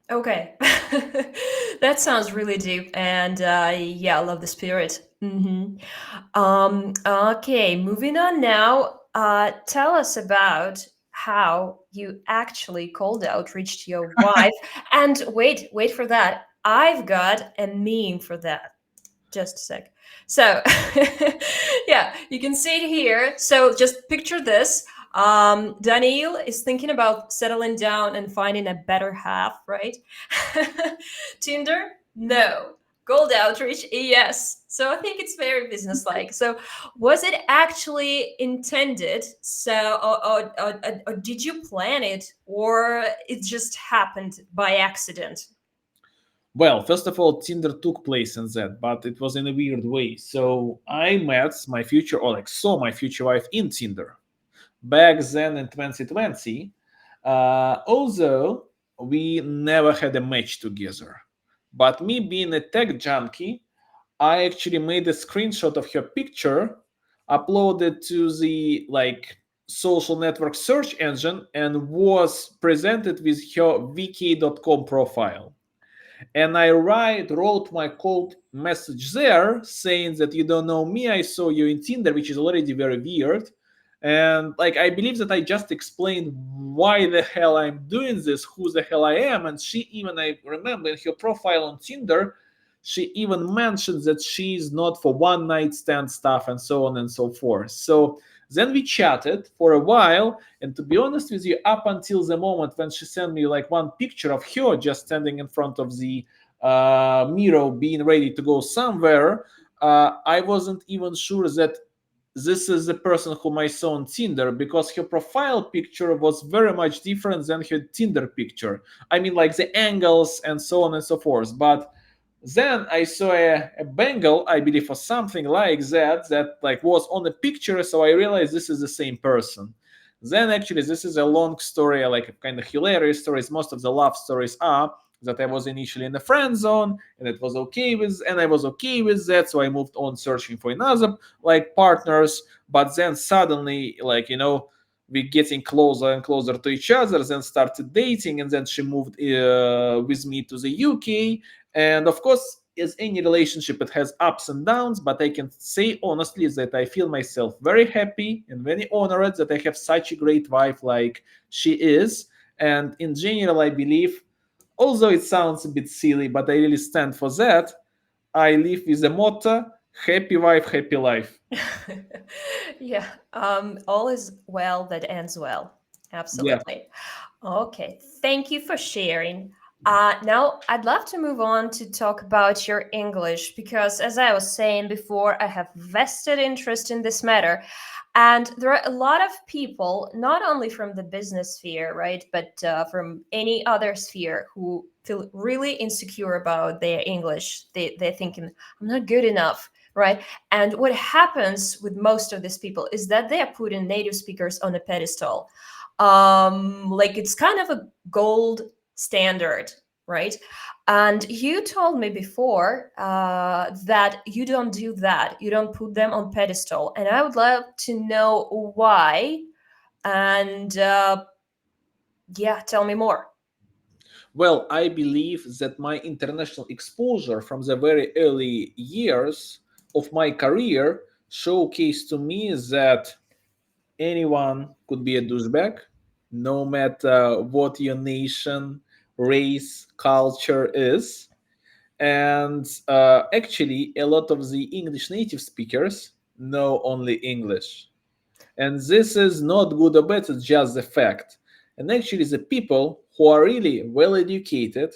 Okay. That sounds really deep. And yeah, I love the spirit. Okay, moving on now. Tell us about how you actually cold outreached your wife. And wait for that. I've got a meme for that. Just a sec. So, yeah, you can see it here. So just picture this. Daniil is thinking about settling down and finding a better half, right? Tinder? No. Gold outreach? Yes. So I think it's very businesslike. So was it actually intended? So, or did you plan it, or it just happened by accident? Well, first of all, Tinder took place in that, but it was in a weird way. So I met my future, or like saw my future wife in Tinder back then in 2020. Although we never had a match together. But me being a tech junkie, I actually made a screenshot of her picture, uploaded to the like social network search engine, and was presented with her vk.com profile. And I wrote my cold message there saying that you don't know me, I saw you in Tinder, which is already very weird. And like I believe that I just explained why the hell I'm doing this, who the hell I am. And she even, I remember in her profile on Tinder, she even mentioned that she's not for one night stand stuff and so on and so forth. So then we chatted for a while, and to be honest with you, up until the moment when she sent me like one picture of her just standing in front of the mirror, being ready to go somewhere, I wasn't even sure that this is the person whom I saw on Tinder, because her profile picture was very much different than her Tinder picture. I mean, like the angles and so on and so forth. But then I saw a bangle, I believe, or something like that, that like was on the picture. So I realized this is the same person. Then actually, this is a long story, like a kind of hilarious stories. Most of the love stories are that I was initially in the friend zone, and it was okay with, and I was okay with that. So I moved on searching for another like partners. But then suddenly, like we getting closer and closer to each other. Then started dating, and then she moved with me to the UK. And of course, as any relationship, it has ups and downs, but I can say honestly that I feel myself very happy and very honored that I have such a great wife like she is. And in general, I believe, although it sounds a bit silly, but I really stand for that, I live with the motto, happy wife, happy life. Yeah, all is well that ends well. Yeah. Absolutely. Okay, thank you for sharing. Now, I'd love to move on to talk about your English because, as I was saying before, I have vested interest in this matter. And there are a lot of people, not only from the business sphere, right, but from any other sphere, who feel really insecure about their English. They're thinking, I'm not good enough, right? And what happens with most of these people is that they are putting native speakers on a pedestal. Like it's kind of a gold standard, right? And you told me before that you don't do that. You don't put them on pedestal. And I would love to know why. And yeah, tell me more. Well, I believe that my international exposure from the very early years of my career showcased to me that anyone could be a douchebag, no matter what your nation, race, culture is. And actually, a lot of the English native speakers know only English. And this is not good or bad, it's just the fact. And actually, the people who are really well educated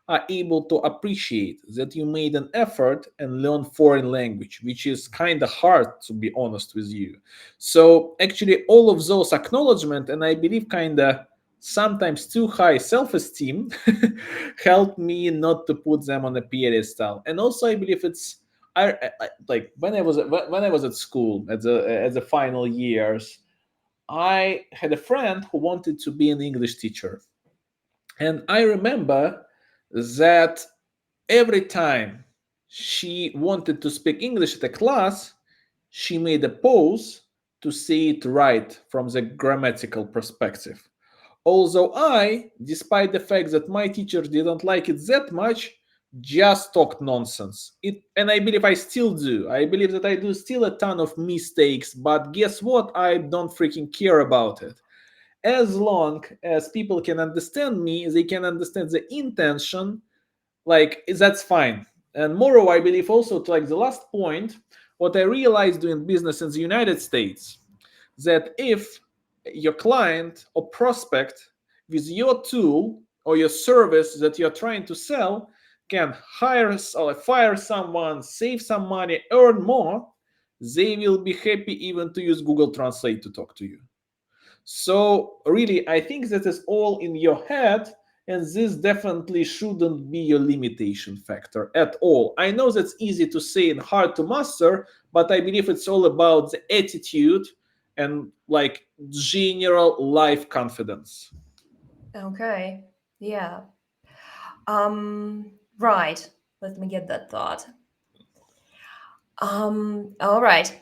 are able to appreciate that you made an effort and learn foreign language, which is kind of hard, to be honest with you. So actually, all of those acknowledgement, and I believe kind of sometimes too high self-esteem, helped me not to put them on a pedestal. And also, I believe it's like when I was at school at the final years, I had a friend who wanted to be an English teacher, and I remember that every time she wanted to speak English at a class, she made a pause to say it right from the grammatical perspective. Although I, despite the fact that my teacher didn't like it that much, just talked nonsense. And I believe I still do. I believe that I do still a ton of mistakes, but guess what? I don't freaking care about it. As long as people can understand me, they can understand the intention. like that's fine. And moreover, I believe also to like the last point, what I realized doing business in the United States, that if your client or prospect with your tool or your service that you're trying to sell can hire or fire someone, save some money, earn more, they will be happy even to use Google Translate to talk to you. So really, I think that is all in your head, and this definitely shouldn't be your limitation factor at all. I know that's easy to say and hard to master, but I believe it's all about the attitude and like general life confidence. Okay. Yeah. Right. Let me get that thought. All right.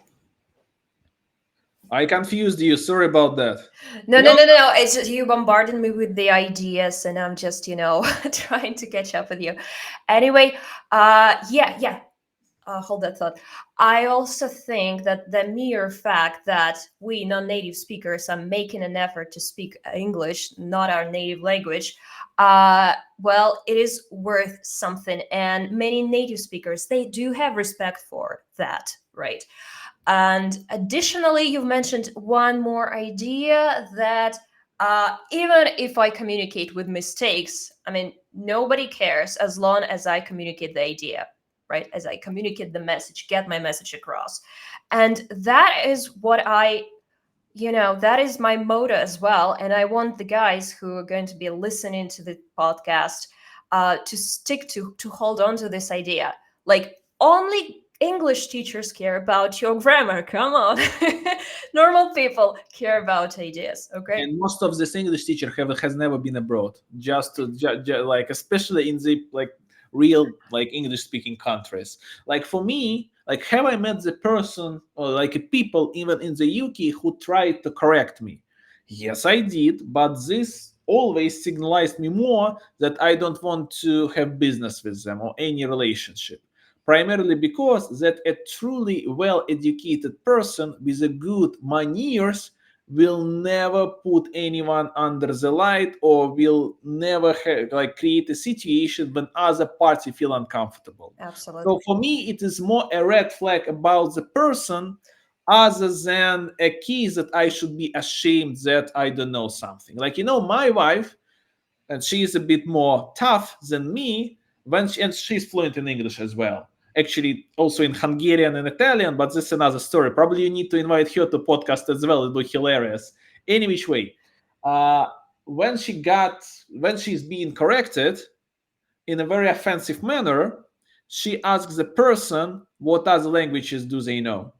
I confused you. Sorry about that. No, No, no, no, no. It's just you bombarded me with the ideas, and I'm just, trying to catch up with you. Anyway, yeah. Hold that thought. I also think that the mere fact that we non-native speakers are making an effort to speak English, not our native language, well, it is worth something. And many native speakers, they do have respect for that, right? And additionally, you've mentioned one more idea that even if I communicate with mistakes, I mean, nobody cares as long as I communicate the idea, right? As I communicate the message, get my message across. And that is what that is my motto as well. And I want the guys who are going to be listening to the podcast to stick to hold on to this idea. Like, only English teachers care about your grammar. Come on. Normal people care about ideas, okay? and most of this English teacher has never been abroad. Just to like, especially in the like real like English speaking countries. Like for me, like have I met the person or like people even in the UK who tried to correct me? Yes, I did, but this always signalized me more that I don't want to have business with them or any relationship. Primarily because that a truly well-educated person with a good manners will never put anyone under the light or will never like create a situation when other party feel uncomfortable. Absolutely. So for me, it is more a red flag about the person other than a case that I should be ashamed that I don't know something. Like, my wife, and she is a bit more tough than me and she's fluent in English as well. Actually, also in Hungarian and Italian, but this is another story. Probably you need to invite her to podcast as well. It would be hilarious. Any which way, uh, when she's being corrected in a very offensive manner, she asks the person what other languages do they know,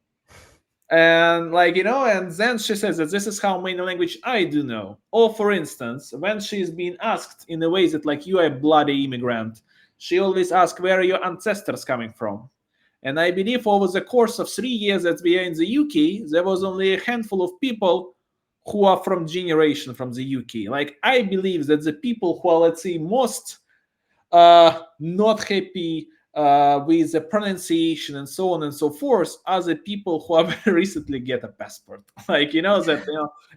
and and then she says that this is how many language I do know. Or for instance, when she's being asked in a way that like you are a bloody immigrant, she always asks where are your ancestors coming from. And I believe over the course of 3 years that we are in the UK, there was only a handful of people who are from generation from the UK. Like I believe that the people who are, let's say, most not happy with the pronunciation and so on and so forth are the people who have recently get a passport. Like,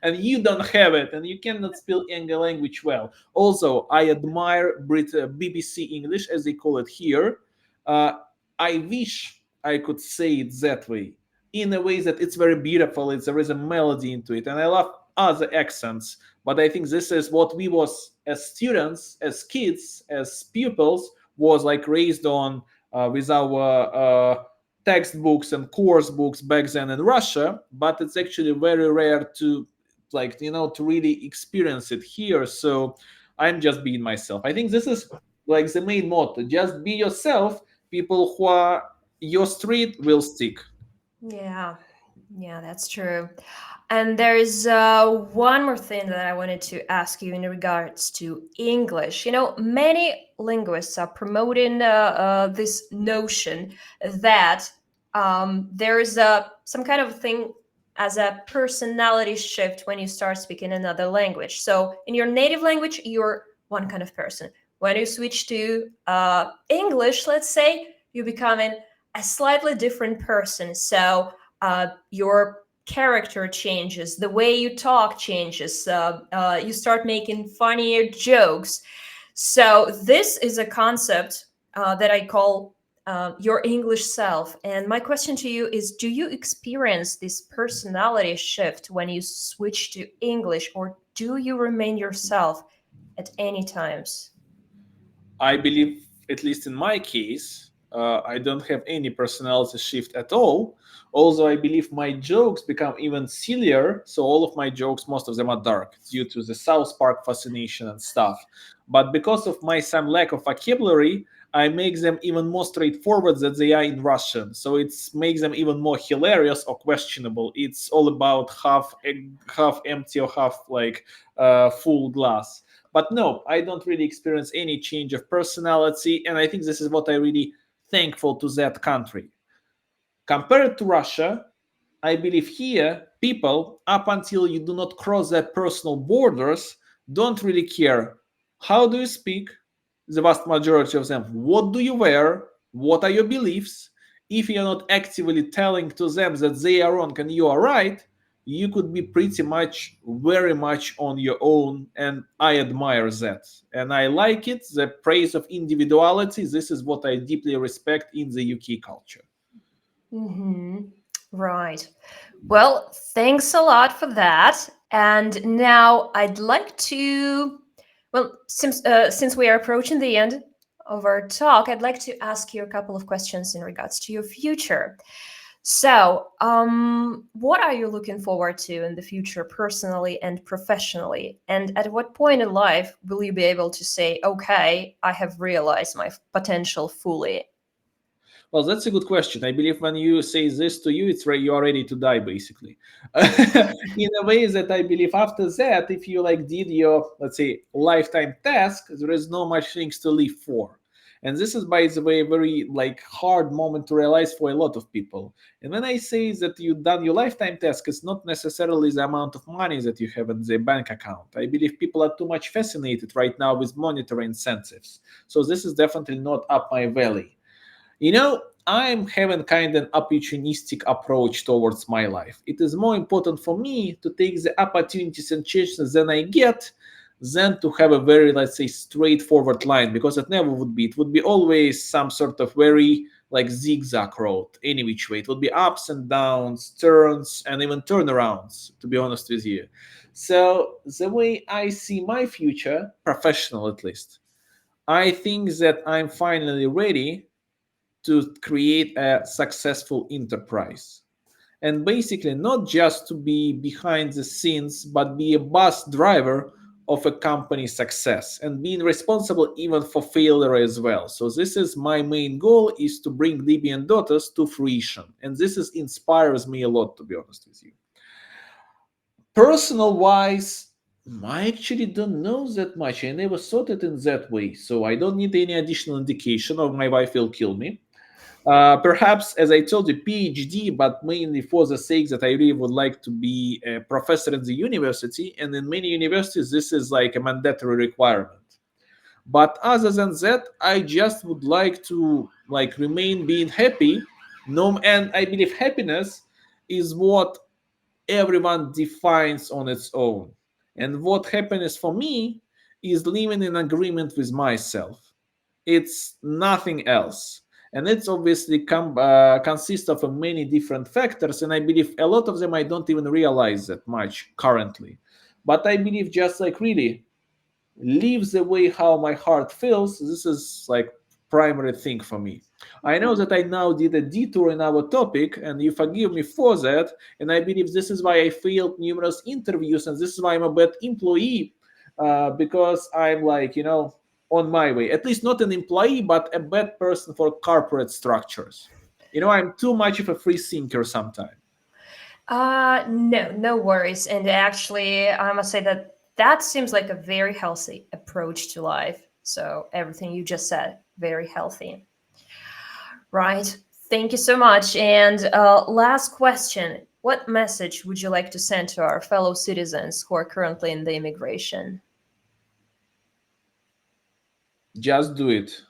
and you don't have it and you cannot speak any language well. Also, I admire BBC English, as they call it here. I wish I could say it that way, in a way that it's very beautiful. There is a melody into it. And I love other accents. But I think this is what we was as students, as kids, as pupils, was like raised on with our textbooks and course books back then in Russia. But it's actually very rare to to really experience it here. So I'm just being myself. I think this is like the main motto: just be yourself. People who are your street will stick. Yeah, that's true. And there's one more thing that I wanted to ask you in regards to English. Many linguists are promoting this notion that there is some kind of thing as a personality shift when you start speaking another language. So in your native language, you're one kind of person. When you switch to English, let's say, you're becoming a slightly different person. So your character changes, the way you talk changes, you start making funnier jokes. So this is a concept that I call your English self. And my question to you is, do you experience this personality shift when you switch to English, or do you remain yourself at any times? I believe, at least in my case, I don't have any personality shift at all. Although I believe my jokes become even sillier. So all of my jokes, most of them are dark due to the South Park fascination and stuff. But because of my some lack of vocabulary, I make them even more straightforward than they are in Russian. So it makes them even more hilarious or questionable. It's all about half empty or half like full glass. But no, I don't really experience any change of personality, and I think this is what I really thankful to that country. Compared to Russia, I believe here people, up until you do not cross their personal borders, don't really care how do you speak, the vast majority of them, what do you wear, what are your beliefs. If you're not actively telling to them that they are wrong and you are right, you could be pretty much very much on your own, and I admire that and I like it. The praise of individuality, this is what I deeply respect in the UK culture. Right. Well, thanks a lot for that. And now I'd like to, well, since we are approaching the end of our talk, I'd like to ask you a couple of questions in regards to your future. So, what are you looking forward to in the future, personally and professionally? And at what point in life will you be able to say, okay, I have realized my potential fully? Well, that's a good question. I believe when you say this to you, it's you are ready to die, basically. In a way that I believe after that, if you like did your, let's say, lifetime task, there is no much things to live for. And this is, by the way, a very like hard moment to realize for a lot of people. And when I say that you've done your lifetime task, it's not necessarily the amount of money that you have in the bank account. I believe people are too much fascinated right now with monetary incentives. So this is definitely not up my valley. I'm having kind of an opportunistic approach towards my life. It is more important for me to take the opportunities and chances than I get than to have a very, let's say, straightforward line, because it never would be. It would be always some sort of very like zigzag road, any which way. It would be ups and downs, turns, and even turnarounds, to be honest with you. So the way I see my future, professional at least, I think that I'm finally ready to create a successful enterprise. And basically, not just to be behind the scenes, but be a bus driver of a company's success and being responsible even for failure as well. So this is my main goal, is to bring Libi Daughters to fruition. And this inspires me a lot, to be honest with you. Personal wise, I actually don't know that much. I never thought it in that way. So I don't need any additional indication, or my wife will kill me. Perhaps, as I told you, PhD, but mainly for the sake that I really would like to be a professor in the university. And in many universities, this is like a mandatory requirement. But other than that, I just would like to like remain being happy. No, and I believe happiness is what everyone defines on its own. And what happiness for me is living in agreement with myself. It's nothing else. And it's obviously consists of many different factors. And I believe a lot of them I don't even realize that much currently. But I believe just like really live the way how my heart feels. This is like primary thing for me. I know that I now did a detour in our topic, and you forgive me for that. And I believe this is why I failed numerous interviews, and this is why I'm a bad employee, because I'm like, on my way. At least not an employee, but a bad person for corporate structures. I'm too much of a free thinker sometimes. No worries. And actually, I must say that seems like a very healthy approach to life. So everything you just said, very healthy. Right. Thank you so much. And last question. What message would you like to send to our fellow citizens who are currently in the immigration? Just do it.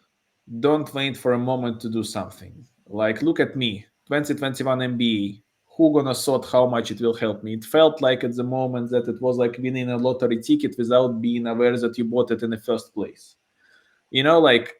Don't wait for a moment to do something. Like, look at me, 2021 MBA. Who gonna thought how much it will help me? It felt like at the moment that it was like winning a lottery ticket without being aware that you bought it in the first place. Like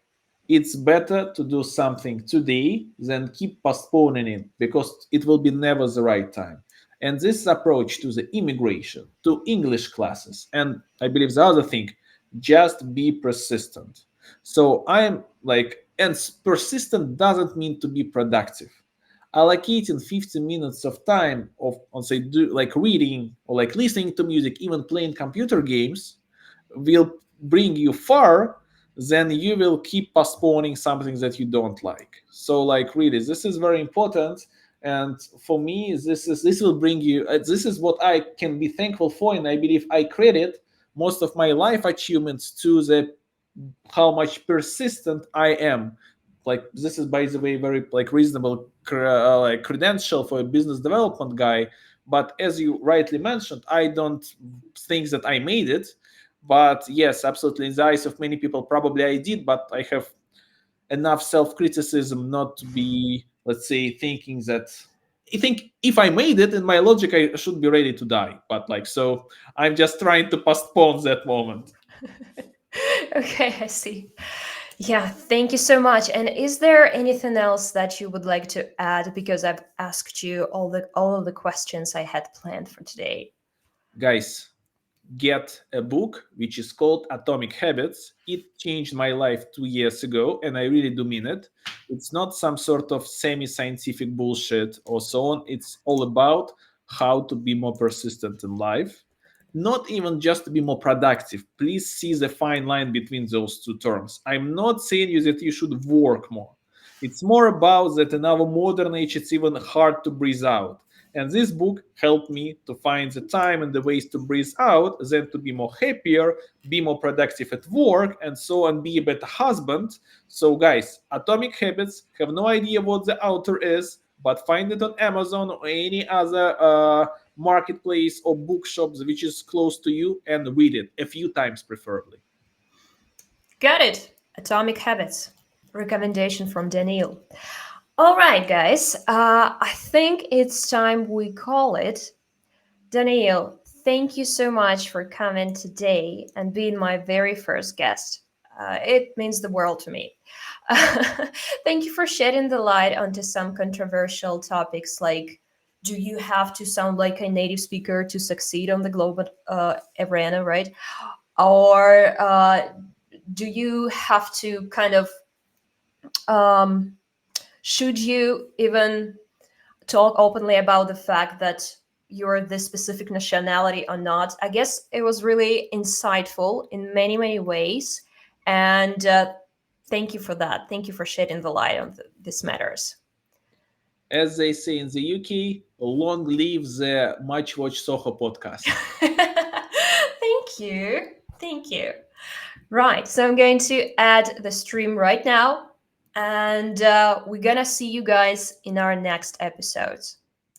it's better to do something today than keep postponing it because it will be never the right time. And this approach to the immigration, to English classes, and I believe the other thing, just be persistent. So I'm like, and persistent doesn't mean to be productive. Allocating 50 minutes of time of, on say, do like reading or like listening to music, even playing computer games, will bring you far then you will keep postponing something that you don't like. So like really this is very important, and for me this will bring you this is what I can be thankful for, and I believe I credit most of my life achievements to the how much persistent I am. Like this is by the way very like reasonable like credential for a business development guy, but as you rightly mentioned, I don't think that I made it. But yes, absolutely, in the eyes of many people probably I did, but I have enough self-criticism not to be, let's say, thinking that I think if I made it in my logic I should be ready to die, but like so I'm just trying to postpone that moment. Okay, I see. Yeah, thank you so much. And is there anything else that you would like to add? Because I've asked you all of the questions I had planned for today. Guys, get a book which is called Atomic Habits. It changed my life 2 years ago, and I really do mean it. It's not some sort of semi-scientific bullshit or so on. It's all about how to be more persistent in life, not even just to be more productive. Please see the fine line between those two terms. I'm not saying you that you should work more. It's more about that in our modern age it's even hard to breathe out. And this book helped me to find the time and the ways to breathe out, then to be more happier, be more productive at work, and so on, be a better husband. So, guys, Atomic Habits, have no idea what the author is, but find it on Amazon or any other marketplace or bookshops which is close to you and read it a few times, preferably. Got it. Atomic Habits. Recommendation from Daniil. All right, guys. I think it's time we call it. Daniil, thank you so much for coming today and being my very first guest. It means the world to me. Thank you for shedding the light onto some controversial topics like, do you have to sound like a native speaker to succeed on the global arena, right? Or do you have to kind of, should you even talk openly about the fact that you're this specific nationality or not? I guess it was really insightful in many, many ways. And thank you for that. Thank you for shedding the light on these matters. As they say in the UK, long live the Much Watch Soho podcast. Thank you. Thank you. Right. So I'm going to add the stream right now. And we're going to see you guys in our next episodes.